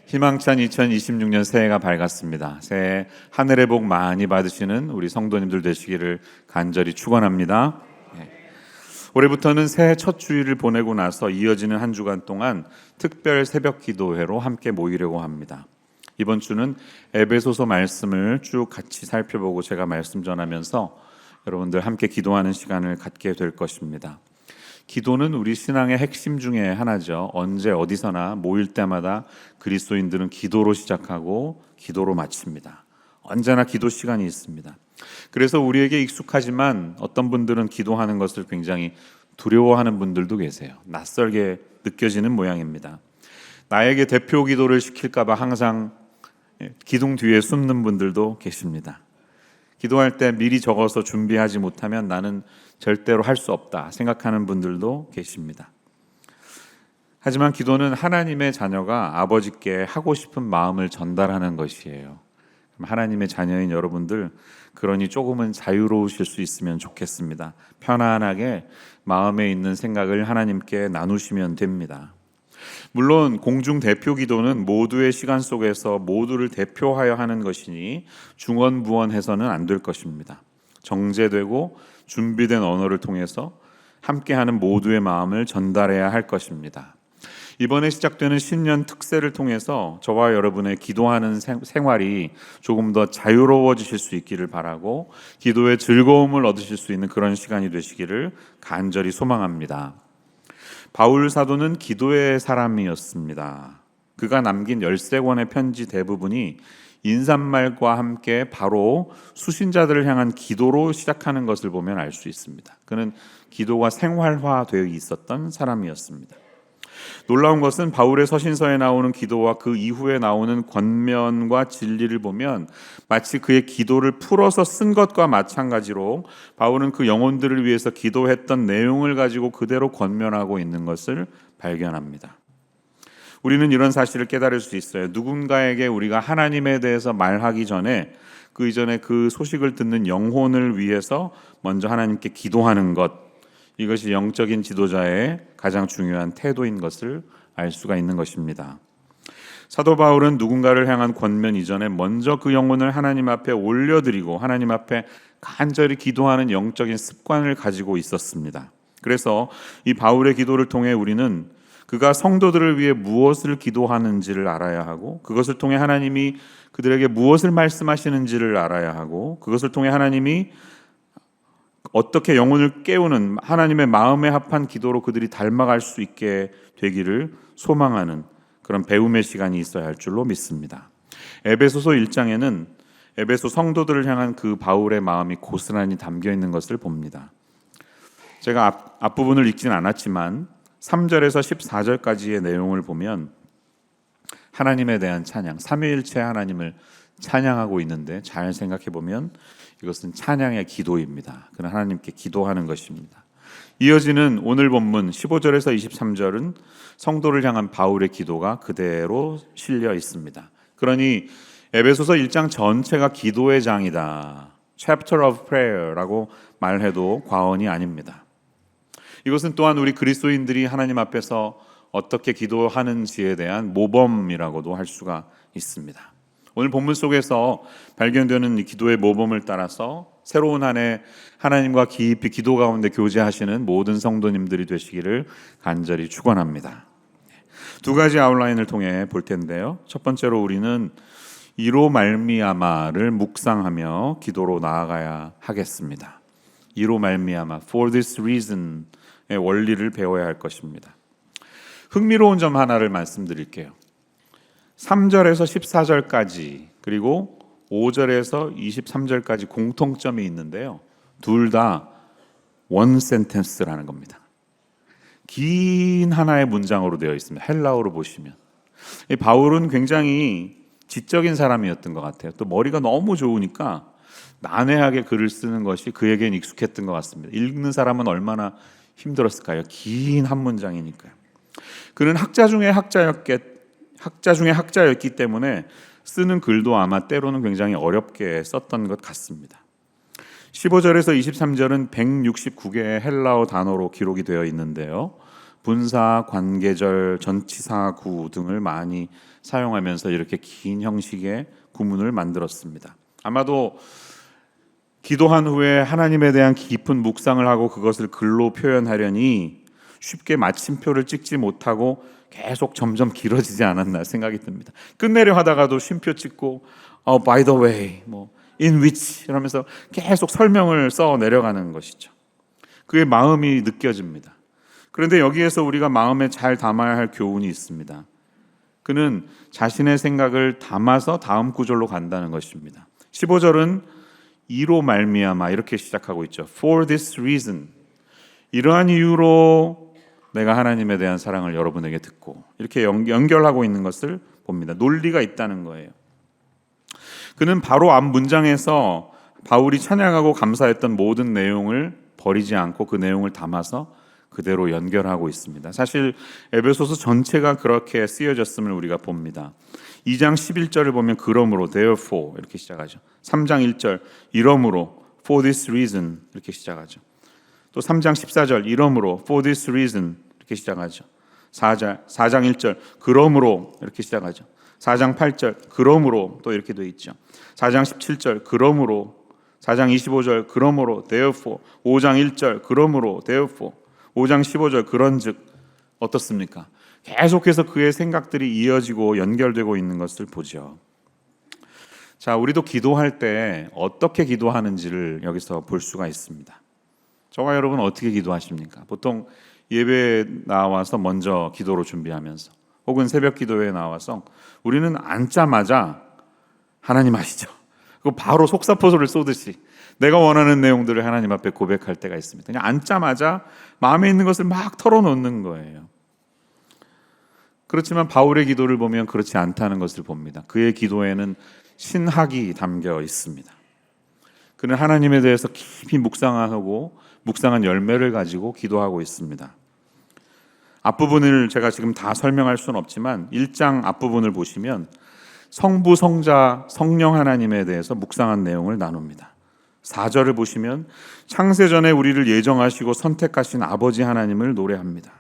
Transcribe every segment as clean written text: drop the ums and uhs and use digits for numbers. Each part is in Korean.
희망찬 2026년 새해가 밝았습니다. 새해 하늘의 복 많이 받으시는 우리 성도님들 되시기를 간절히 축원합니다. 올해부터는 새해 첫 주일을 보내고 나서 이어지는 한 주간 동안 특별 새벽 기도회로 함께 모이려고 합니다. 이번 주는 에베소서 말씀을 쭉 같이 살펴보고 제가 말씀 전하면서 여러분들 함께 기도하는 시간을 갖게 될 것입니다. 기도는 우리 신앙의 핵심 중에 하나죠. 언제 어디서나 모일 때마다 그리스도인들은 기도로 시작하고 기도로 마칩니다. 언제나 기도 시간이 있습니다. 그래서 우리에게 익숙하지만 어떤 분들은 기도하는 것을 굉장히 두려워하는 분들도 계세요. 낯설게 느껴지는 모양입니다. 나에게 대표 기도를 시킬까 봐 항상 기둥 뒤에 숨는 분들도 계십니다. 기도할 때 미리 적어서 준비하지 못하면 나는 절대로 할 수 없다 생각하는 분들도 계십니다. 하지만 기도는 하나님의 자녀가 아버지께 하고 싶은 마음을 전달하는 것이에요. 하나님의 자녀인 여러분들, 그러니 조금은 자유로우실 수 있으면 좋겠습니다. 편안하게 마음에 있는 생각을 하나님께 나누시면 됩니다. 물론 공중 대표 기도는 모두의 시간 속에서 모두를 대표하여 하는 것이니 중언부언해서는 안 될 것입니다. 정제되고 준비된 언어를 통해서 함께하는 모두의 마음을 전달해야 할 것입니다. 이번에 시작되는 신년 특세를 통해서 저와 여러분의 기도하는 생활이 조금 더 자유로워지실 수 있기를 바라고 기도의 즐거움을 얻으실 수 있는 그런 시간이 되시기를 간절히 소망합니다. 바울 사도는 기도의 사람이었습니다. 그가 남긴 13권의 편지 대부분이 인사말과 함께 바로 수신자들을 향한 기도로 시작하는 것을 보면 알 수 있습니다. 그는 기도가 생활화되어 있었던 사람이었습니다. 놀라운 것은 바울의 서신서에 나오는 기도와 그 이후에 나오는 권면과 진리를 보면 마치 그의 기도를 풀어서 쓴 것과 마찬가지로 바울은 그 영혼들을 위해서 기도했던 내용을 가지고 그대로 권면하고 있는 것을 발견합니다. 우리는 이런 사실을 깨달을 수 있어요. 누군가에게 우리가 하나님에 대해서 말하기 전에 그 이전에 그 소식을 듣는 영혼을 위해서 먼저 하나님께 기도하는 것, 이것이 영적인 지도자의 가장 중요한 태도인 것을 알 수가 있는 것입니다. 사도 바울은 누군가를 향한 권면 이전에 먼저 그 영혼을 하나님 앞에 올려드리고 하나님 앞에 간절히 기도하는 영적인 습관을 가지고 있었습니다. 그래서 이 바울의 기도를 통해 우리는 그가 성도들을 위해 무엇을 기도하는지를 알아야 하고, 그것을 통해 하나님이 그들에게 무엇을 말씀하시는지를 알아야 하고, 그것을 통해 하나님이 어떻게 영혼을 깨우는 하나님의 마음에 합한 기도로 그들이 닮아갈 수 있게 되기를 소망하는 그런 배움의 시간이 있어야 할 줄로 믿습니다. 에베소서 1장에는 에베소 성도들을 향한 그 바울의 마음이 고스란히 담겨 있는 것을 봅니다. 제가 앞부분을 읽진 않았지만 3절에서 14절까지의 내용을 보면 하나님에 대한 찬양, 삼위일체 하나님을 찬양하고 있는데 잘 생각해 보면 이것은 찬양의 기도입니다. 그는 하나님께 기도하는 것입니다. 이어지는 오늘 본문 15절에서 23절은 성도를 향한 바울의 기도가 그대로 실려 있습니다. 그러니 에베소서 1장 전체가 기도의 장이다, Chapter of Prayer라고 말해도 과언이 아닙니다. 이것은 또한 우리 그리스도인들이 하나님 앞에서 어떻게 기도하는지에 대한 모범이라고도 할 수가 있습니다. 오늘 본문 속에서 발견되는 이 기도의 모범을 따라서 새로운 한 해 하나님과 깊이 기도 가운데 교제하시는 모든 성도님들이 되시기를 간절히 축원합니다. 두 가지 아웃라인을 통해 볼 텐데요. 첫 번째로 우리는 이로 말미암아를 묵상하며 기도로 나아가야 하겠습니다. 이로 말미암아, for this reason의 원리를 배워야 할 것입니다. 흥미로운 점 하나를 말씀드릴게요. 3절에서 14절까지 그리고 5절에서 23절까지 공통점이 있는데요. 둘 다 원 센텐스라는 겁니다. 긴 하나의 문장으로 되어 있습니다. 헬라어로 보시면. 바울은 굉장히 지적인 사람이었던 것 같아요. 또 머리가 너무 좋으니까 난해하게 글을 쓰는 것이 그에겐 익숙했던 것 같습니다. 읽는 사람은 얼마나 힘들었을까요? 긴 한 문장이니까요. 그는 학자 중에 학자였기 때문에 쓰는 글도 아마 때로는 굉장히 어렵게 썼던 것 같습니다. 15절에서 23절은 169개의 헬라어 단어로 기록이 되어 있는데요. 분사, 관계절, 전치사구 등을 많이 사용하면서 이렇게 긴 형식의 구문을 만들었습니다. 아마도 기도한 후에 하나님에 대한 깊은 묵상을 하고 그것을 글로 표현하려니 쉽게 마침표를 찍지 못하고 계속 점점 길어지지 않았나 생각이 듭니다. 끝내려 하다가도 쉼표 찍고 by the way, in which 이러면서 계속 설명을 써 내려가는 것이죠. 그의 마음이 느껴집니다. 그런데 여기에서 우리가 마음에 잘 담아야 할 교훈이 있습니다. 그는 자신의 생각을 담아서 다음 구절로 간다는 것입니다. 15절은 이로 말미암아 이렇게 시작하고 있죠. For this reason, 이러한 이유로 내가 하나님에 대한 사랑을 여러분에게 듣고, 이렇게 연결하고 있는 것을 봅니다. 논리가 있다는 거예요. 그는 바로 앞 문장에서 바울이 찬양하고 감사했던 모든 내용을 버리지 않고 그 내용을 담아서 그대로 연결하고 있습니다. 사실 에베소서 전체가 그렇게 쓰여졌음을 우리가 봅니다. 2장 11절을 보면 그러므로 therefore 이렇게 시작하죠. 3장 1절 이러므로 for this reason 이렇게 시작하죠. 또 3장 14절 이러므로 for this reason 이렇게 시작하죠. 4장 1절 그러므로 이렇게 시작하죠. 4장 8절 그러므로 또 이렇게 돼 있죠. 4장 17절 그러므로, 4장 25절 그러므로 therefore, 5장 1절 그러므로 therefore, 5장 15절 그런즉 어떻습니까? 계속해서 그의 생각들이 이어지고 연결되고 있는 것을 보죠. 자, 우리도 기도할 때 어떻게 기도하는지를 여기서 볼 수가 있습니다. 저와 여러분 어떻게 기도하십니까? 보통 예배에 나와서 먼저 기도로 준비하면서 혹은 새벽 기도회에 나와서 우리는 앉자마자 하나님 아시죠? 그리고 바로 속사포소를 쏘듯이 내가 원하는 내용들을 하나님 앞에 고백할 때가 있습니다. 그냥 앉자마자 마음에 있는 것을 막 털어놓는 거예요. 그렇지만 바울의 기도를 보면 그렇지 않다는 것을 봅니다. 그의 기도에는 신학이 담겨 있습니다. 그는 하나님에 대해서 깊이 묵상하고 묵상한 열매를 가지고 기도하고 있습니다. 앞부분을 제가 지금 다 설명할 수는 없지만 1장 앞부분을 보시면 성부, 성자, 성령 하나님에 대해서 묵상한 내용을 나눕니다. 4절을 보시면 창세전에 우리를 예정하시고 선택하신 아버지 하나님을 노래합니다.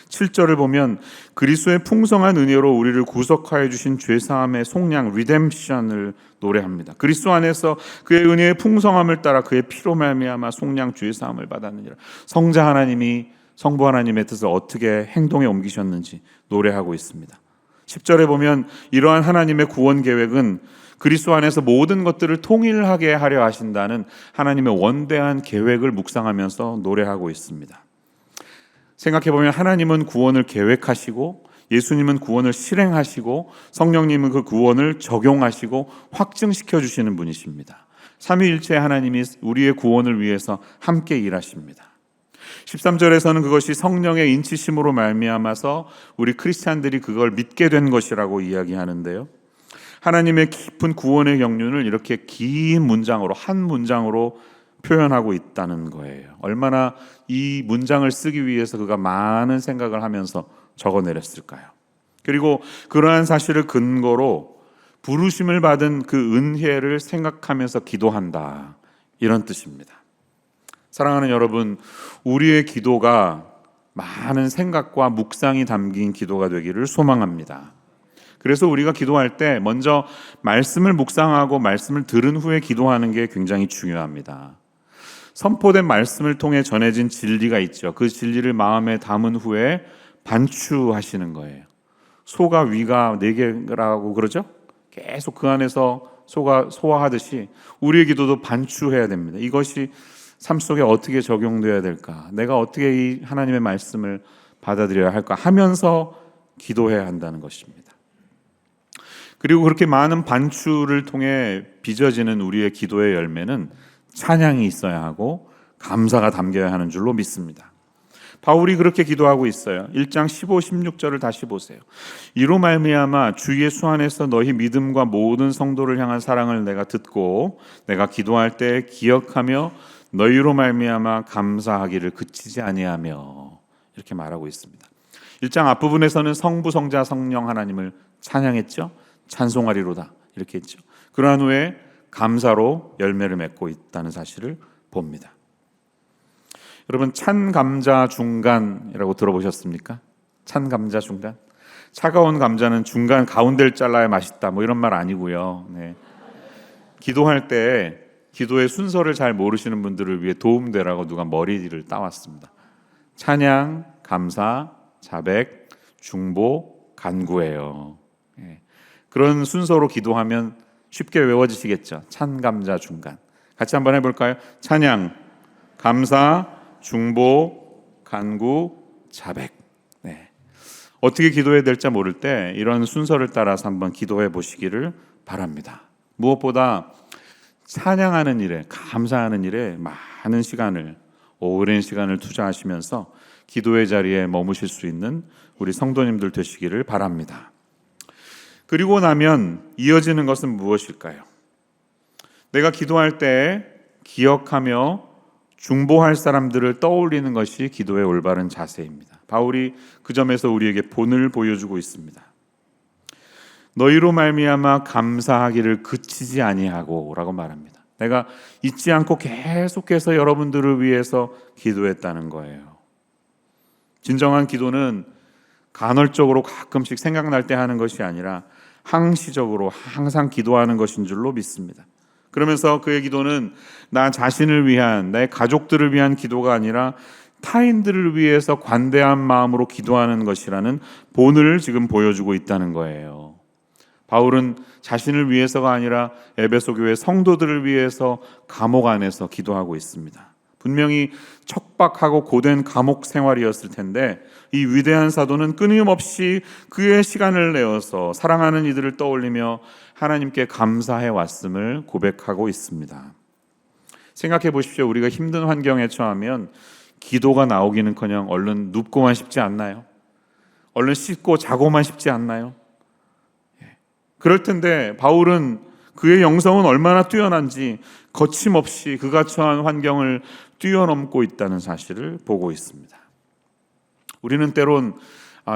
7절을 보면 그리스도의 풍성한 은혜로 우리를 구속하여 주신 죄사함의 속량 리뎀션을 노래합니다. 그리스도 안에서 그의 은혜의 풍성함을 따라 그의 피로 말미암아 속량 죄사함을 받았느니라. 성자 하나님이 성부 하나님의 뜻을 어떻게 행동에 옮기셨는지 노래하고 있습니다. 10절에 보면 이러한 하나님의 구원 계획은 그리스도 안에서 모든 것들을 통일하게 하려 하신다는 하나님의 원대한 계획을 묵상하면서 노래하고 있습니다. 생각해보면 하나님은 구원을 계획하시고 예수님은 구원을 실행하시고 성령님은 그 구원을 적용하시고 확증시켜 주시는 분이십니다. 삼위일체 하나님이 우리의 구원을 위해서 함께 일하십니다. 13절에서는 그것이 성령의 인치심으로 말미암아서 우리 크리스찬들이 그걸 믿게 된 것이라고 이야기하는데요. 하나님의 깊은 구원의 경륜을 이렇게 긴 문장으로, 한 문장으로 표현하고 있다는 거예요. 얼마나 이 문장을 쓰기 위해서 그가 많은 생각을 하면서 적어내렸을까요? 그리고 그러한 사실을 근거로 부르심을 받은 그 은혜를 생각하면서 기도한다, 이런 뜻입니다. 사랑하는 여러분, 우리의 기도가 많은 생각과 묵상이 담긴 기도가 되기를 소망합니다. 그래서 우리가 기도할 때 먼저 말씀을 묵상하고 말씀을 들은 후에 기도하는 게 굉장히 중요합니다. 선포된 말씀을 통해 전해진 진리가 있죠. 그 진리를 마음에 담은 후에 반추하시는 거예요. 소가 위가 4개라고 그러죠? 계속 그 안에서 소가 소화하듯이 우리의 기도도 반추해야 됩니다. 이것이 삶 속에 어떻게 적용돼야 될까? 내가 어떻게 이 하나님의 말씀을 받아들여야 할까? 하면서 기도해야 한다는 것입니다. 그리고 그렇게 많은 반추를 통해 빚어지는 우리의 기도의 열매는 찬양이 있어야 하고 감사가 담겨야 하는 줄로 믿습니다. 바울이 그렇게 기도하고 있어요. 1장 15, 16절을 다시 보세요. 이로 말미암아 주 예수 안에서 너희 믿음과 모든 성도를 향한 사랑을 내가 듣고 내가 기도할 때 기억하며 너희로 말미암아 감사하기를 그치지 아니하며, 이렇게 말하고 있습니다. 1장 앞부분에서는 성부, 성자, 성령 하나님을 찬양했죠. 찬송하리로다 이렇게 했죠. 그러한 후에 감사로 열매를 맺고 있다는 사실을 봅니다. 여러분, 찬감자 중간이라고 들어보셨습니까? 찬감자 중간. 차가운 감자는 중간 가운데를 잘라야 맛있다 뭐 이런 말 아니고요. 네. 기도할 때 기도의 순서를 잘 모르시는 분들을 위해 도움되라고 누가 머리를 따왔습니다. 찬양, 감사, 자백, 중보, 간구예요. 예. 그런 순서로 기도하면 쉽게 외워지시겠죠. 찬, 감자, 중간. 같이 한번 해볼까요? 찬양, 감사, 중보, 간구, 자백. 네. 어떻게 기도해야 될지 모를 때 이런 순서를 따라서 한번 기도해 보시기를 바랍니다. 무엇보다 찬양하는 일에, 감사하는 일에 많은 시간을, 오랜 시간을 투자하시면서 기도의 자리에 머무실 수 있는 우리 성도님들 되시기를 바랍니다. 그리고 나면 이어지는 것은 무엇일까요? 내가 기도할 때 기억하며 중보할 사람들을 떠올리는 것이 기도의 올바른 자세입니다. 바울이 그 점에서 우리에게 본을 보여주고 있습니다. 너희로 말미암아 감사하기를 그치지 아니하고 라고 말합니다. 내가 잊지 않고 계속해서 여러분들을 위해서 기도했다는 거예요. 진정한 기도는 간헐적으로 가끔씩 생각날 때 하는 것이 아니라 항시적으로 항상 기도하는 것인 줄로 믿습니다. 그러면서 그의 기도는 나 자신을 위한, 내 가족들을 위한 기도가 아니라 타인들을 위해서 관대한 마음으로 기도하는 것이라는 본을 지금 보여주고 있다는 거예요. 바울은 자신을 위해서가 아니라 에베소 교회 성도들을 위해서 감옥 안에서 기도하고 있습니다. 분명히 척박하고 고된 감옥 생활이었을 텐데 이 위대한 사도는 끊임없이 그의 시간을 내어서 사랑하는 이들을 떠올리며 하나님께 감사해 왔음을 고백하고 있습니다. 생각해 보십시오. 우리가 힘든 환경에 처하면 기도가 나오기는커녕 얼른 눕고만 싶지 않나요? 얼른 씻고 자고만 싶지 않나요? 그럴 텐데 바울은 그의 영성은 얼마나 뛰어난지 거침없이 그가 처한 환경을 뛰어넘고 있다는 사실을 보고 있습니다. 우리는 때론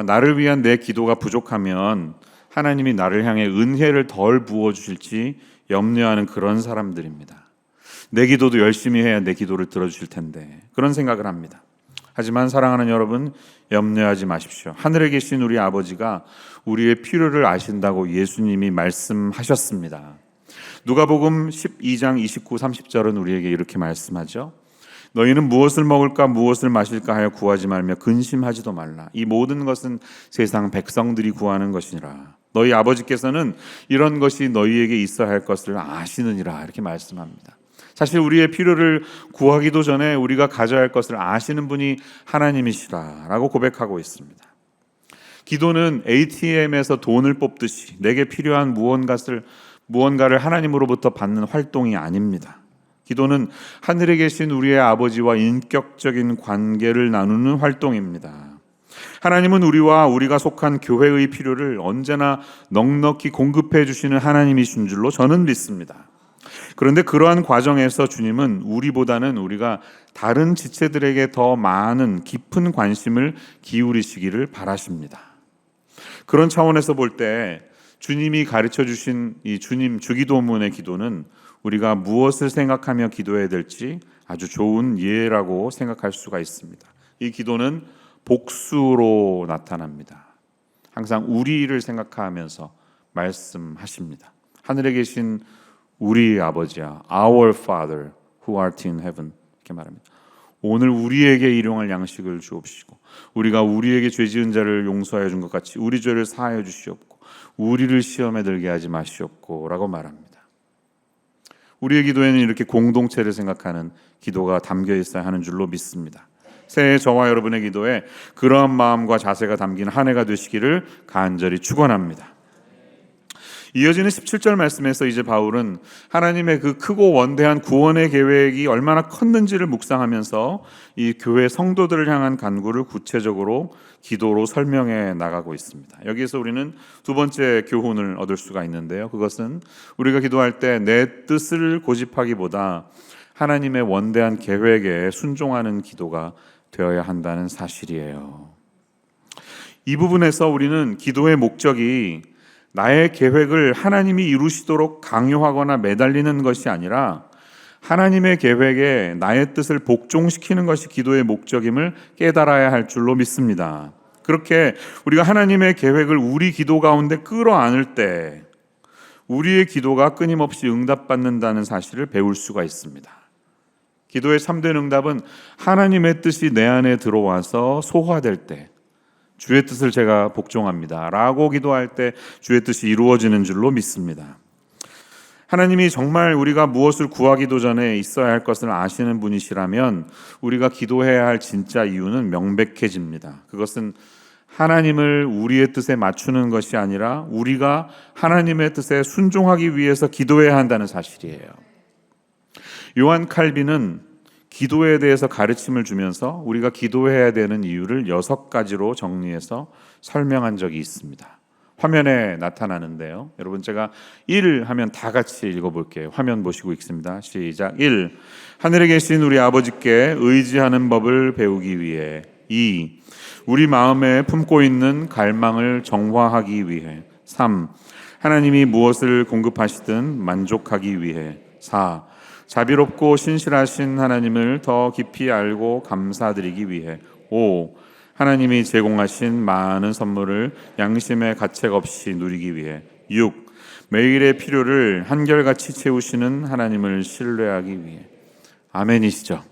나를 위한 내 기도가 부족하면 하나님이 나를 향해 은혜를 덜 부어주실지 염려하는 그런 사람들입니다. 내 기도도 열심히 해야 내 기도를 들어주실 텐데 그런 생각을 합니다. 하지만 사랑하는 여러분, 염려하지 마십시오. 하늘에 계신 우리 아버지가 우리의 필요를 아신다고 예수님이 말씀하셨습니다. 누가복음 12장 29, 30절은 우리에게 이렇게 말씀하죠. 너희는 무엇을 먹을까 무엇을 마실까 하여 구하지 말며 근심하지도 말라. 이 모든 것은 세상 백성들이 구하는 것이니라. 너희 아버지께서는 이런 것이 너희에게 있어야 할 것을 아시느니라. 이렇게 말씀합니다. 사실 우리의 필요를 구하기도 전에 우리가 가져야 할 것을 아시는 분이 하나님이시라라고 고백하고 있습니다. 기도는 ATM에서 돈을 뽑듯이 내게 필요한 무언가를 하나님으로부터 받는 활동이 아닙니다. 기도는 하늘에 계신 우리의 아버지와 인격적인 관계를 나누는 활동입니다. 하나님은 우리가 속한 교회의 필요를 언제나 넉넉히 공급해 주시는 하나님이신 줄로 저는 믿습니다. 그런데 그러한 과정에서 주님은 우리보다는 우리가 다른 지체들에게 더 많은 깊은 관심을 기울이시기를 바라십니다. 그런 차원에서 볼 때 주님이 가르쳐 주신 이 주님 주기도문의 기도는 우리가 무엇을 생각하며 기도해야 될지 아주 좋은 예라고 생각할 수가 있습니다. 이 기도는 복수로 나타납니다. 항상 우리를 생각하면서 말씀하십니다. 하늘에 계신 우리 아버지야, Our Father who art in heaven 이렇게 말합니다. 오늘 우리에게 일용할 양식을 주옵시고 우리가 우리에게 죄 지은 자를 용서하여 준 것 같이 우리 죄를 사하여 주시옵고 우리를 시험에 들게 하지 마시옵고 라고 말합니다. 우리의 기도에는 이렇게 공동체를 생각하는 기도가 담겨 있어야 하는 줄로 믿습니다. 새해 저와 여러분의 기도에 그러한 마음과 자세가 담긴 한 해가 되시기를 간절히 축원합니다. 이어지는 17절 말씀에서 이제 바울은 하나님의 그 크고 원대한 구원의 계획이 얼마나 컸는지를 묵상하면서 이 교회 성도들을 향한 간구를 구체적으로 기도로 설명해 나가고 있습니다. 여기에서 우리는 두 번째 교훈을 얻을 수가 있는데요. 그것은 우리가 기도할 때 내 뜻을 고집하기보다 하나님의 원대한 계획에 순종하는 기도가 되어야 한다는 사실이에요. 이 부분에서 우리는 기도의 목적이 나의 계획을 하나님이 이루시도록 강요하거나 매달리는 것이 아니라 하나님의 계획에 나의 뜻을 복종시키는 것이 기도의 목적임을 깨달아야 할 줄로 믿습니다. 그렇게 우리가 하나님의 계획을 우리 기도 가운데 끌어안을 때 우리의 기도가 끊임없이 응답받는다는 사실을 배울 수가 있습니다. 기도의 참된 응답은 하나님의 뜻이 내 안에 들어와서 소화될 때, 주의 뜻을 제가 복종합니다 라고 기도할 때 주의 뜻이 이루어지는 줄로 믿습니다. 하나님이 정말 우리가 무엇을 구하기도 전에 있어야 할 것을 아시는 분이시라면 우리가 기도해야 할 진짜 이유는 명백해집니다. 그것은 하나님을 우리의 뜻에 맞추는 것이 아니라 우리가 하나님의 뜻에 순종하기 위해서 기도해야 한다는 사실이에요. 요한 칼빈은 기도에 대해서 가르침을 주면서 우리가 기도해야 되는 이유를 6가지로 정리해서 설명한 적이 있습니다. 화면에 나타나는데요. 여러분 제가 1 하면 다 같이 읽어볼게요. 화면 보시고 읽습니다. 시작. 1. 하늘에 계신 우리 아버지께 의지하는 법을 배우기 위해. 2. 우리 마음에 품고 있는 갈망을 정화하기 위해. 3. 하나님이 무엇을 공급하시든 만족하기 위해. 4. 자비롭고 신실하신 하나님을 더 깊이 알고 감사드리기 위해. 5. 하나님이 제공하신 많은 선물을 양심의 가책 없이 누리기 위해. 6. 매일의 필요를 한결같이 채우시는 하나님을 신뢰하기 위해. 아멘이시죠?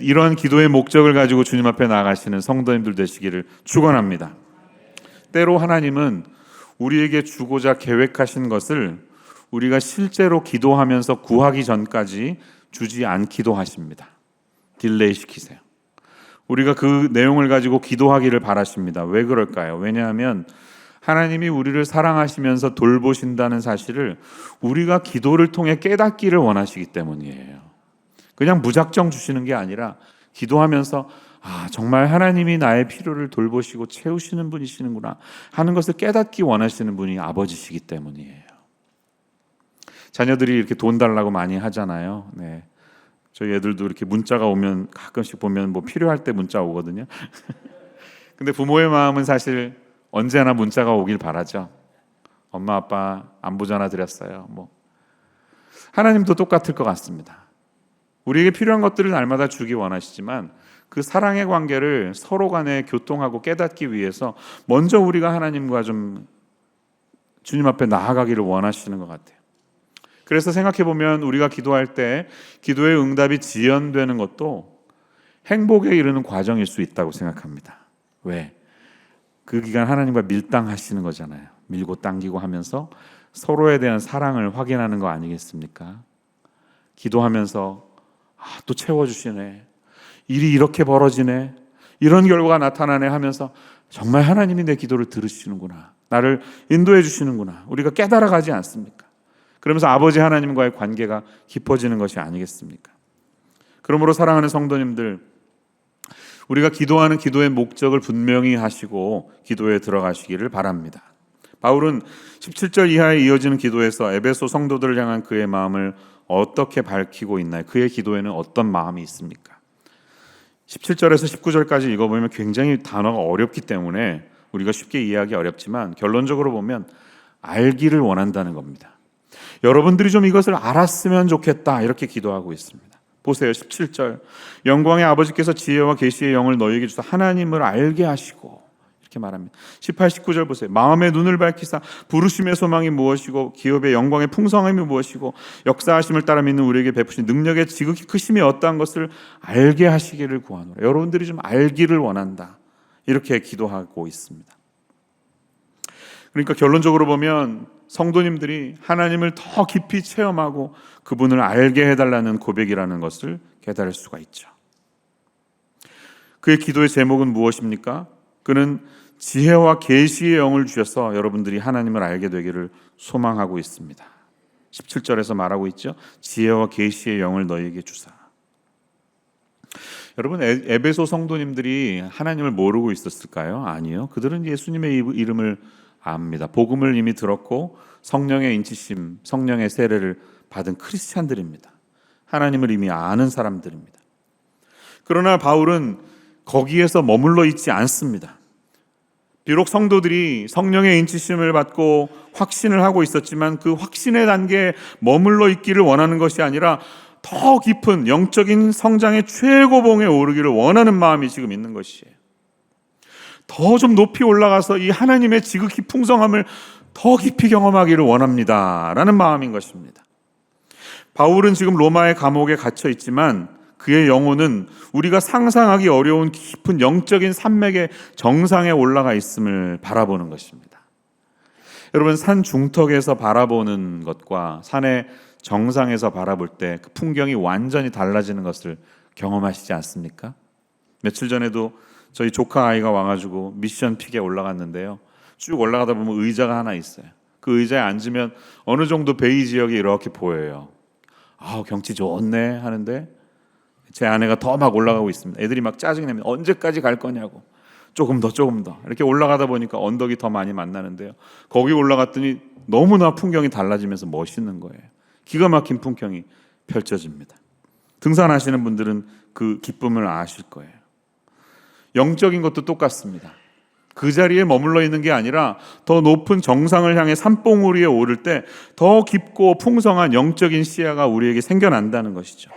이런 기도의 목적을 가지고 주님 앞에 나아가시는 성도님들 되시기를 축원합니다. 때로 하나님은 우리에게 주고자 계획하신 것을 우리가 실제로 기도하면서 구하기 전까지 주지 않기도 하십니다. 딜레이 시키세요. 우리가 그 내용을 가지고 기도하기를 바라십니다. 왜 그럴까요? 왜냐하면 하나님이 우리를 사랑하시면서 돌보신다는 사실을 우리가 기도를 통해 깨닫기를 원하시기 때문이에요. 그냥 무작정 주시는 게 아니라 기도하면서 정말 하나님이 나의 필요를 돌보시고 채우시는 분이시는구나 하는 것을 깨닫기 원하시는 분이 아버지시기 때문이에요. 자녀들이 이렇게 돈 달라고 많이 하잖아요. 네. 저희 애들도 이렇게 문자가 오면 가끔씩 보면 뭐 필요할 때 문자 오거든요. 근데 부모의 마음은 사실 언제나 문자가 오길 바라죠. 엄마 아빠 안부 전화 드렸어요. 하나님도 똑같을 것 같습니다. 우리에게 필요한 것들을 날마다 주기 원하시지만 그 사랑의 관계를 서로 간에 교통하고 깨닫기 위해서 먼저 우리가 하나님과 좀 주님 앞에 나아가기를 원하시는 것 같아요. 그래서 생각해보면 우리가 기도할 때 기도의 응답이 지연되는 것도 행복에 이르는 과정일 수 있다고 생각합니다. 왜? 그 기간 하나님과 밀당하시는 거잖아요. 밀고 당기고 하면서 서로에 대한 사랑을 확인하는 거 아니겠습니까? 기도하면서 또 채워주시네, 일이 이렇게 벌어지네, 이런 결과가 나타나네 하면서 정말 하나님이 내 기도를 들으시는구나, 나를 인도해 주시는구나, 우리가 깨달아가지 않습니까? 그러면서 아버지 하나님과의 관계가 깊어지는 것이 아니겠습니까? 그러므로 사랑하는 성도님들, 우리가 기도하는 기도의 목적을 분명히 하시고 기도에 들어가시기를 바랍니다. 바울은 17절 이하에 이어지는 기도에서 에베소 성도들을 향한 그의 마음을 어떻게 밝히고 있나요? 그의 기도에는 어떤 마음이 있습니까? 17절에서 19절까지 읽어보면 굉장히 단어가 어렵기 때문에 우리가 쉽게 이해하기 어렵지만 결론적으로 보면 알기를 원한다는 겁니다. 여러분들이 좀 이것을 알았으면 좋겠다 이렇게 기도하고 있습니다. 보세요. 17절 영광의 아버지께서 지혜와 계시의 영을 너희에게 주사 하나님을 알게 하시고 이렇게 말합니다. 18, 19절 보세요. 마음의 눈을 밝히사 부르심의 소망이 무엇이고 기업의 영광의 풍성함이 무엇이고 역사하심을 따라 믿는 우리에게 베푸신 능력의 지극히 크심이 어떠한 것을 알게 하시기를 구하노라. 여러분들이 좀 알기를 원한다 이렇게 기도하고 있습니다. 그러니까 결론적으로 보면 성도님들이 하나님을 더 깊이 체험하고 그분을 알게 해달라는 고백이라는 것을 깨달을 수가 있죠. 그의 기도의 제목은 무엇입니까? 그는 지혜와 계시의 영을 주셔서 여러분들이 하나님을 알게 되기를 소망하고 있습니다. 17절에서 말하고 있죠. 지혜와 계시의 영을 너희에게 주사. 여러분, 에베소 성도님들이 하나님을 모르고 있었을까요? 아니요. 그들은 예수님의 이름을 압니다. 복음을 이미 들었고 성령의 인치심, 성령의 세례를 받은 크리스찬들입니다. 하나님을 이미 아는 사람들입니다. 그러나 바울은 거기에서 머물러 있지 않습니다. 비록 성도들이 성령의 인치심을 받고 확신을 하고 있었지만 그 확신의 단계에 머물러 있기를 원하는 것이 아니라 더 깊은 영적인 성장의 최고봉에 오르기를 원하는 마음이 지금 있는 것이에요. 더 좀 높이 올라가서 이 하나님의 지극히 풍성함을 더 깊이 경험하기를 원합니다 라는 마음인 것입니다. 바울은 지금 로마의 감옥에 갇혀 있지만 그의 영혼은 우리가 상상하기 어려운 깊은 영적인 산맥의 정상에 올라가 있음을 바라보는 것입니다. 여러분, 산 중턱에서 바라보는 것과 산의 정상에서 바라볼 때 그 풍경이 완전히 달라지는 것을 경험하시지 않습니까? 며칠 전에도 저희 조카 아이가 와가지고 미션 픽에 올라갔는데요, 쭉 올라가다 보면 의자가 하나 있어요. 그 의자에 앉으면 어느 정도 베이 지역이 이렇게 보여요. 경치 좋네 하는데 제 아내가 더 막 올라가고 있습니다. 애들이 막 짜증냅니다. 언제까지 갈 거냐고. 조금 더 이렇게 올라가다 보니까 언덕이 더 많이 만나는데요, 거기 올라갔더니 너무나 풍경이 달라지면서 멋있는 거예요. 기가 막힌 풍경이 펼쳐집니다. 등산하시는 분들은 그 기쁨을 아실 거예요. 영적인 것도 똑같습니다. 그 자리에 머물러 있는 게 아니라 더 높은 정상을 향해 산봉우리에 오를 때 더 깊고 풍성한 영적인 시야가 우리에게 생겨난다는 것이죠.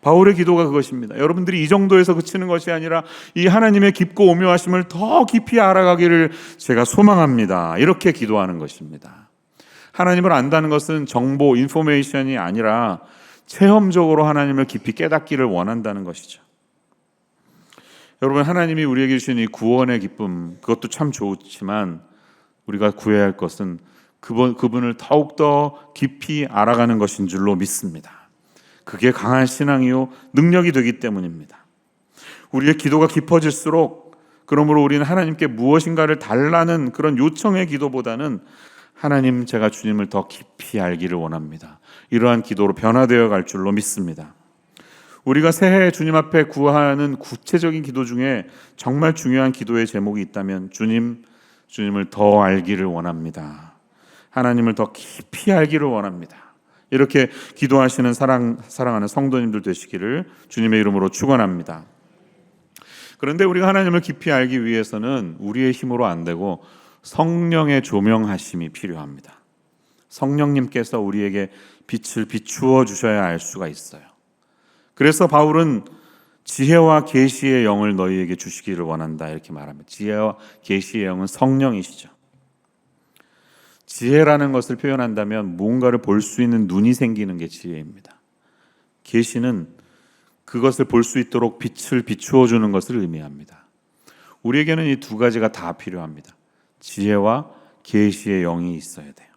바울의 기도가 그것입니다. 여러분들이 이 정도에서 그치는 것이 아니라 이 하나님의 깊고 오묘하심을 더 깊이 알아가기를 제가 소망합니다. 이렇게 기도하는 것입니다. 하나님을 안다는 것은 정보, 인포메이션이 아니라 체험적으로 하나님을 깊이 깨닫기를 원한다는 것이죠. 여러분, 하나님이 우리에게 주신 이 구원의 기쁨, 그것도 참 좋지만 우리가 구해야 할 것은 그분을 더욱더 깊이 알아가는 것인 줄로 믿습니다. 그게 강한 신앙이요 능력이 되기 때문입니다. 우리의 기도가 깊어질수록, 그러므로 우리는 하나님께 무엇인가를 달라는 그런 요청의 기도보다는 하나님, 제가 주님을 더 깊이 알기를 원합니다, 이러한 기도로 변화되어 갈 줄로 믿습니다. 우리가 새해 주님 앞에 구하는 구체적인 기도 중에 정말 중요한 기도의 제목이 있다면 주님을 더 알기를 원합니다, 하나님을 더 깊이 알기를 원합니다, 이렇게 기도하시는 사랑하는 성도님들 되시기를 주님의 이름으로 축원합니다. 그런데 우리가 하나님을 깊이 알기 위해서는 우리의 힘으로 안 되고 성령의 조명하심이 필요합니다. 성령님께서 우리에게 빛을 비추어 주셔야 알 수가 있어요. 그래서 바울은 지혜와 계시의 영을 너희에게 주시기를 원한다, 이렇게 말합니다. 지혜와 계시의 영은 성령이시죠. 지혜라는 것을 표현한다면 뭔가를 볼 수 있는 눈이 생기는 게 지혜입니다. 계시는 그것을 볼 수 있도록 빛을 비추어 주는 것을 의미합니다. 우리에게는 이 두 가지가 다 필요합니다. 지혜와 계시의 영이 있어야 돼요.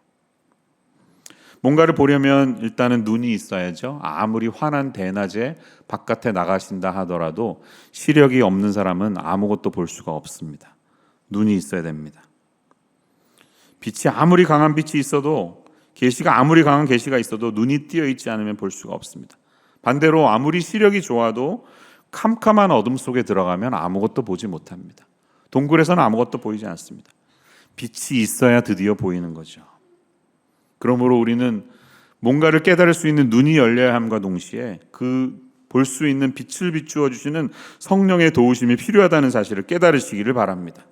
뭔가를 보려면 일단은 눈이 있어야죠. 아무리 환한 대낮에 바깥에 나가신다 하더라도 시력이 없는 사람은 아무것도 볼 수가 없습니다. 눈이 있어야 됩니다. 빛이 아무리 강한 빛이 있어도, 계시가 아무리 강한 계시가 있어도 눈이 띄어 있지 않으면 볼 수가 없습니다. 반대로 아무리 시력이 좋아도 캄캄한 어둠 속에 들어가면 아무것도 보지 못합니다. 동굴에서는 아무것도 보이지 않습니다. 빛이 있어야 드디어 보이는 거죠. 그러므로 우리는 뭔가를 깨달을 수 있는 눈이 열려야 함과 동시에 그 볼 수 있는 빛을 비추어 주시는 성령의 도우심이 필요하다는 사실을 깨달으시기를 바랍니다.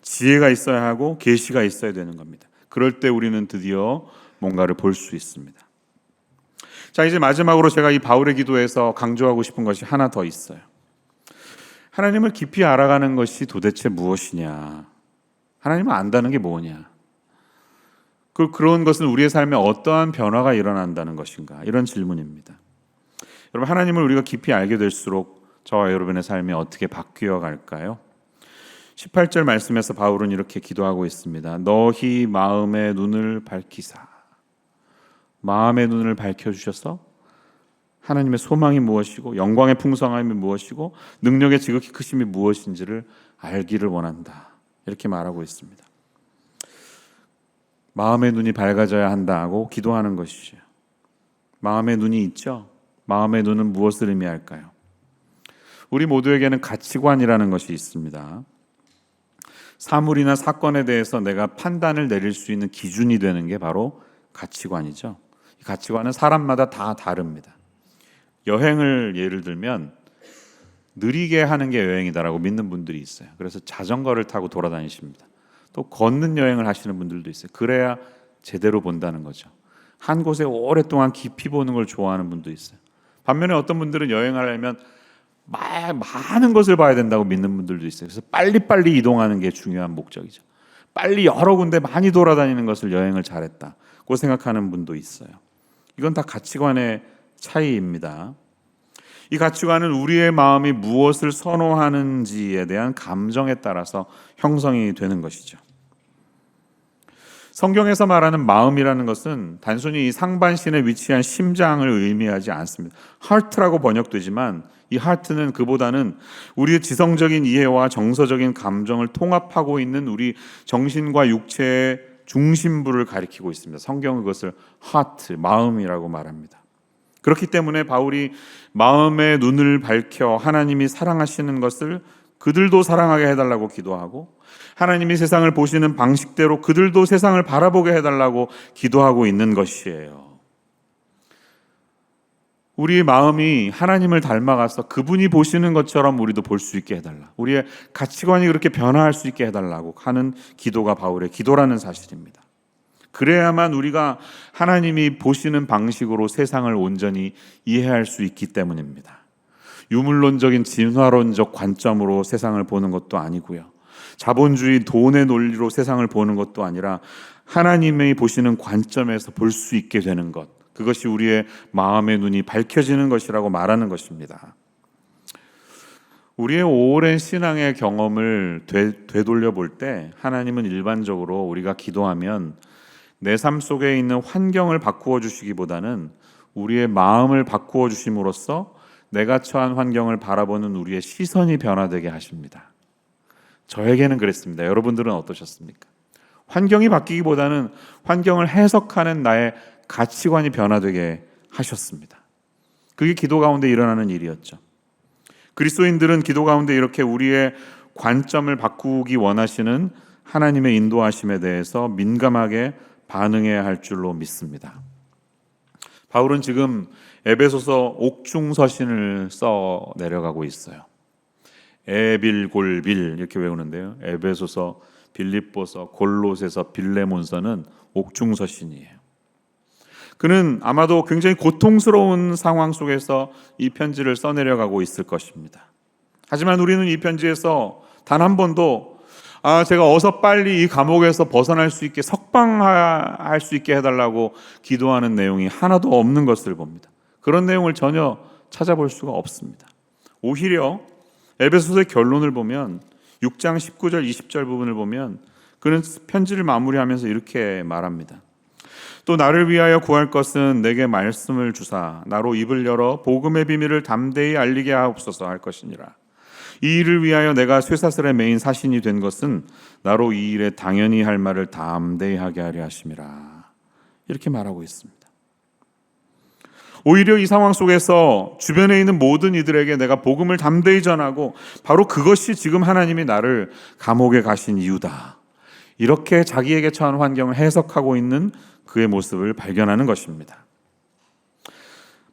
지혜가 있어야 하고 계시가 있어야 되는 겁니다. 그럴 때 우리는 드디어 뭔가를 볼 수 있습니다. 자, 이제 마지막으로 제가 이 바울의 기도에서 강조하고 싶은 것이 하나 더 있어요. 하나님을 깊이 알아가는 것이 도대체 무엇이냐? 하나님을 안다는 게 뭐냐? 그런 것은 우리의 삶에 어떠한 변화가 일어난다는 것인가? 이런 질문입니다. 여러분, 하나님을 우리가 깊이 알게 될수록 저와 여러분의 삶이 어떻게 바뀌어 갈까요? 18절 말씀에서 바울은 이렇게 기도하고 있습니다. 너희 마음의 눈을 밝히사. 마음의 눈을 밝혀주셔서 하나님의 소망이 무엇이고 영광의 풍성함이 무엇이고 능력의 지극히 크심이 무엇인지를 알기를 원한다, 이렇게 말하고 있습니다. 마음의 눈이 밝아져야 한다고 기도하는 것이죠. 마음의 눈이 있죠? 마음의 눈은 무엇을 의미할까요? 우리 모두에게는 가치관이라는 것이 있습니다. 사물이나 사건에 대해서 내가 판단을 내릴 수 있는 기준이 되는 게 바로 가치관이죠. 이 가치관은 사람마다 다 다릅니다. 여행을 예를 들면 느리게 하는 게 여행이다라고 믿는 분들이 있어요. 그래서 자전거를 타고 돌아다니십니다. 또 걷는 여행을 하시는 분들도 있어요. 그래야 제대로 본다는 거죠. 한 곳에 오랫동안 깊이 보는 걸 좋아하는 분도 있어요. 반면에 어떤 분들은 여행을 하려면 많은 것을 봐야 된다고 믿는 분들도 있어요. 그래서 빨리빨리 이동하는 게 중요한 목적이죠. 빨리 여러 군데 많이 돌아다니는 것을 여행을 잘했다고 생각하는 분도 있어요. 이건 다 가치관의 차이입니다. 이 가치관은 우리의 마음이 무엇을 선호하는지에 대한 감정에 따라서 형성이 되는 것이죠. 성경에서 말하는 마음이라는 것은 단순히 이 상반신에 위치한 심장을 의미하지 않습니다. heart라고 번역되지만 이 heart는 그보다는 우리의 지성적인 이해와 정서적인 감정을 통합하고 있는 우리 정신과 육체의 중심부를 가리키고 있습니다. 성경은 그것을 heart, 마음이라고 말합니다. 그렇기 때문에 바울이 마음의 눈을 밝혀 하나님이 사랑하시는 것을 그들도 사랑하게 해달라고 기도하고, 하나님이 세상을 보시는 방식대로 그들도 세상을 바라보게 해달라고 기도하고 있는 것이에요. 우리의 마음이 하나님을 닮아가서 그분이 보시는 것처럼 우리도 볼 수 있게 해달라, 우리의 가치관이 그렇게 변화할 수 있게 해달라고 하는 기도가 바울의 기도라는 사실입니다. 그래야만 우리가 하나님이 보시는 방식으로 세상을 온전히 이해할 수 있기 때문입니다. 유물론적인 진화론적 관점으로 세상을 보는 것도 아니고요, 자본주의 돈의 논리로 세상을 보는 것도 아니라 하나님이 보시는 관점에서 볼 수 있게 되는 것, 그것이 우리의 마음의 눈이 밝혀지는 것이라고 말하는 것입니다. 우리의 오랜 신앙의 경험을 되돌려 볼 때 하나님은 일반적으로 우리가 기도하면 내 삶 속에 있는 환경을 바꾸어 주시기보다는 우리의 마음을 바꾸어 주심으로써 내가 처한 환경을 바라보는 우리의 시선이 변화되게 하십니다. 저에게는 그랬습니다. 여러분들은 어떠셨습니까? 환경이 바뀌기보다는 환경을 해석하는 나의 가치관이 변화되게 하셨습니다. 그게 기도 가운데 일어나는 일이었죠. 그리스도인들은 기도 가운데 이렇게 우리의 관점을 바꾸기 원하시는 하나님의 인도하심에 대해서 민감하게 반응해야 할 줄로 믿습니다. 바울은 지금 에베소서 옥중서신을 써 내려가고 있어요. 에빌골빌 이렇게 외우는데요, 에베소서, 빌립보서, 골로새서, 빌레몬서는 옥중서신이에요. 그는 아마도 굉장히 고통스러운 상황 속에서 이 편지를 써내려가고 있을 것입니다. 하지만 우리는 이 편지에서 단 한 번도 제가 어서 빨리 이 감옥에서 벗어날 수 있게, 석방할 수 있게 해달라고 기도하는 내용이 하나도 없는 것을 봅니다. 그런 내용을 전혀 찾아볼 수가 없습니다. 오히려 에베소서의 결론을 보면 6장 19절 20절 부분을 보면 그는 편지를 마무리하면서 이렇게 말합니다. 또 나를 위하여 구할 것은 내게 말씀을 주사 나로 입을 열어 복음의 비밀을 담대히 알리게 하옵소서 할 것이니라. 이 일을 위하여 내가 쇠사슬에 매인 사신이 된 것은 나로 이 일에 당연히 할 말을 담대히 하게 하려 하심이라. 이렇게 말하고 있습니다. 오히려 이 상황 속에서 주변에 있는 모든 이들에게 내가 복음을 담대히 전하고 바로 그것이 지금 하나님이 나를 감옥에 가신 이유다, 이렇게 자기에게 처한 환경을 해석하고 있는 그의 모습을 발견하는 것입니다.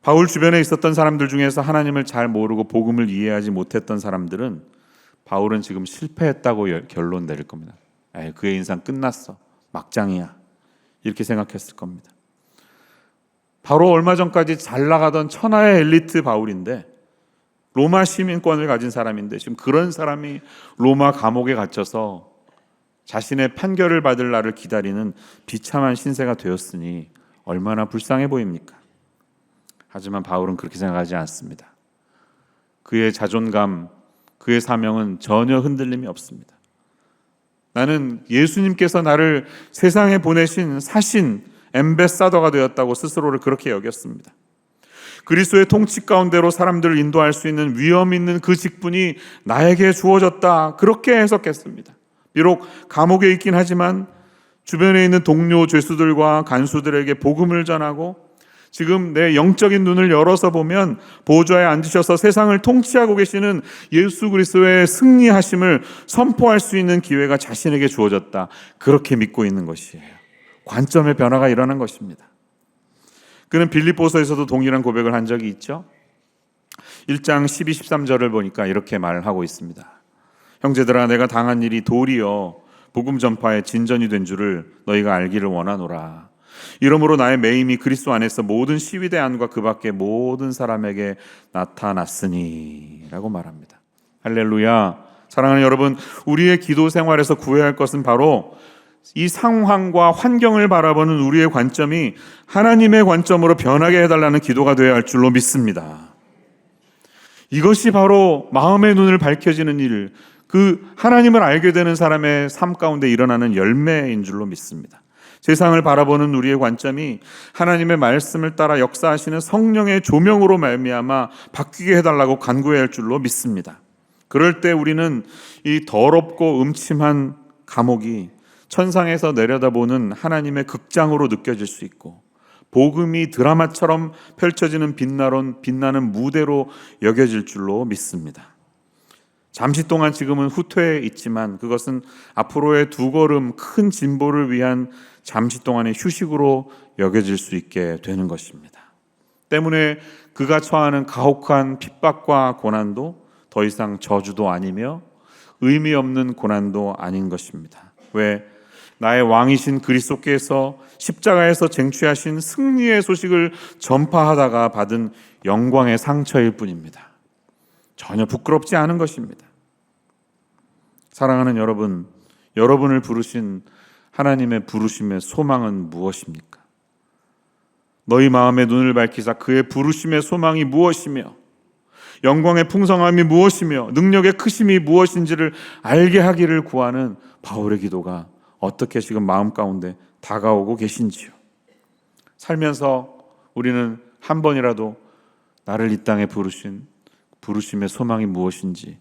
바울 주변에 있었던 사람들 중에서 하나님을 잘 모르고 복음을 이해하지 못했던 사람들은 바울은 지금 실패했다고 결론 내릴 겁니다. 그의 인생 끝났어, 막장이야, 이렇게 생각했을 겁니다. 바로 얼마 전까지 잘 나가던 천하의 엘리트 바울인데, 로마 시민권을 가진 사람인데 지금 그런 사람이 로마 감옥에 갇혀서 자신의 판결을 받을 날을 기다리는 비참한 신세가 되었으니 얼마나 불쌍해 보입니까? 하지만 바울은 그렇게 생각하지 않습니다. 그의 자존감, 그의 사명은 전혀 흔들림이 없습니다. 나는 예수님께서 나를 세상에 보내신 사신, 엠베사더가 되었다고 스스로를 그렇게 여겼습니다. 그리스도의 통치 가운데로 사람들을 인도할 수 있는 위엄 있는 그 직분이 나에게 주어졌다, 그렇게 해석했습니다. 비록 감옥에 있긴 하지만 주변에 있는 동료 죄수들과 간수들에게 복음을 전하고, 지금 내 영적인 눈을 열어서 보면 보좌에 앉으셔서 세상을 통치하고 계시는 예수 그리스도의 승리하심을 선포할 수 있는 기회가 자신에게 주어졌다, 그렇게 믿고 있는 것이에요. 관점의 변화가 일어난 것입니다. 그는 빌립보서에서도 동일한 고백을 한 적이 있죠. 1장 12, 13절을 보니까 이렇게 말하고 있습니다. 형제들아, 내가 당한 일이 도리어 복음 전파의 진전이 된 줄을 너희가 알기를 원하노라. 이러므로 나의 매임이 그리스도 안에서 모든 시위대 안과 그 밖의 모든 사람에게 나타났으니 라고 말합니다. 할렐루야. 사랑하는 여러분, 우리의 기도 생활에서 구해야 할 것은 바로 이 상황과 환경을 바라보는 우리의 관점이 하나님의 관점으로 변하게 해달라는 기도가 되어야 할 줄로 믿습니다. 이것이 바로 마음의 눈을 밝혀지는 일, 그 하나님을 알게 되는 사람의 삶 가운데 일어나는 열매인 줄로 믿습니다. 세상을 바라보는 우리의 관점이 하나님의 말씀을 따라 역사하시는 성령의 조명으로 말미암아 바뀌게 해달라고 간구해야 할 줄로 믿습니다. 그럴 때 우리는 이 더럽고 음침한 감옥이 천상에서 내려다보는 하나님의 극장으로 느껴질 수 있고, 복음이 드라마처럼 펼쳐지는 빛나는 무대로 여겨질 줄로 믿습니다. 잠시 동안 지금은 후퇴에 있지만 그것은 앞으로의 두 걸음 큰 진보를 위한 잠시 동안의 휴식으로 여겨질 수 있게 되는 것입니다. 때문에 그가 처하는 가혹한 핍박과 고난도 더 이상 저주도 아니며 의미 없는 고난도 아닌 것입니다. 왜? 나의 왕이신 그리스도께서 십자가에서 쟁취하신 승리의 소식을 전파하다가 받은 영광의 상처일 뿐입니다. 전혀 부끄럽지 않은 것입니다. 사랑하는 여러분, 여러분을 부르신 하나님의 부르심의 소망은 무엇입니까? 너희 마음의 눈을 밝히사 그의 부르심의 소망이 무엇이며 영광의 풍성함이 무엇이며 능력의 크심이 무엇인지를 알게 하기를 구하는 바울의 기도가 어떻게 지금 마음 가운데 다가오고 계신지요. 살면서 우리는 한 번이라도 나를 이 땅에 부르신 부르심의 소망이 무엇인지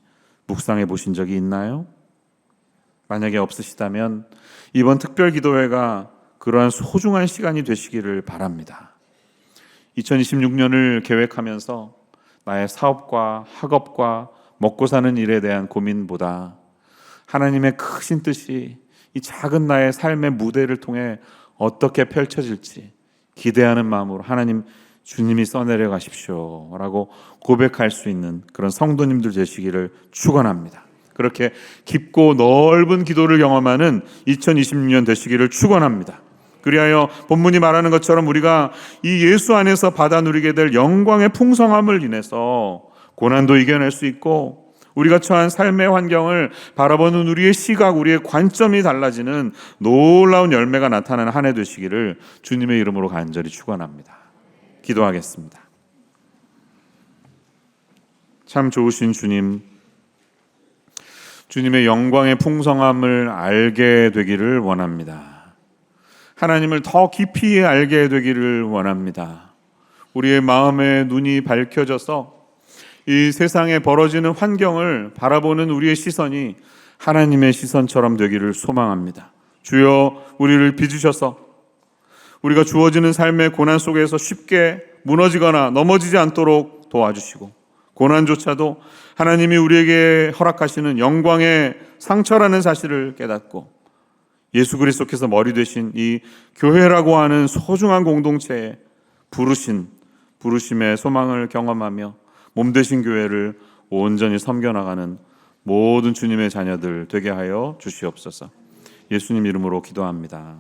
묵상해 보신 적이 있나요? 만약에 없으시다면 이번 특별기도회가 그러한 소중한 시간이 되시기를 바랍니다. 2026년을 계획하면서 나의 사업과 학업과 먹고 사는 일에 대한 고민보다 하나님의 크신 뜻이 이 작은 나의 삶의 무대를 통해 어떻게 펼쳐질지 기대하는 마음으로 하나님, 주님이 써내려 가십시오 라고 고백할 수 있는 그런 성도님들 되시기를 축원합니다. 그렇게 깊고 넓은 기도를 경험하는 2026년 되시기를 축원합니다. 그리하여 본문이 말하는 것처럼 우리가 이 예수 안에서 받아 누리게 될 영광의 풍성함을 인해서 고난도 이겨낼 수 있고, 우리가 처한 삶의 환경을 바라보는 우리의 시각, 우리의 관점이 달라지는 놀라운 열매가 나타나는 한 해 되시기를 주님의 이름으로 간절히 축원합니다. 기도하겠습니다. 참 좋으신 주님, 주님의 영광의 풍성함을 알게 되기를 원합니다. 하나님을 더 깊이 알게 되기를 원합니다. 우리의 마음의 눈이 밝혀져서 이 세상에 벌어지는 환경을 바라보는 우리의 시선이 하나님의 시선처럼 되기를 소망합니다. 주여, 우리를 빚으셔서 우리가 주어지는 삶의 고난 속에서 쉽게 무너지거나 넘어지지 않도록 도와주시고, 고난조차도 하나님이 우리에게 허락하시는 영광의 상처라는 사실을 깨닫고 예수 그리스도께서 머리 되신 이 교회라고 하는 소중한 공동체에 부르심의 소망을 경험하며 몸되신 교회를 온전히 섬겨나가는 모든 주님의 자녀들 되게 하여 주시옵소서. 예수님 이름으로 기도합니다.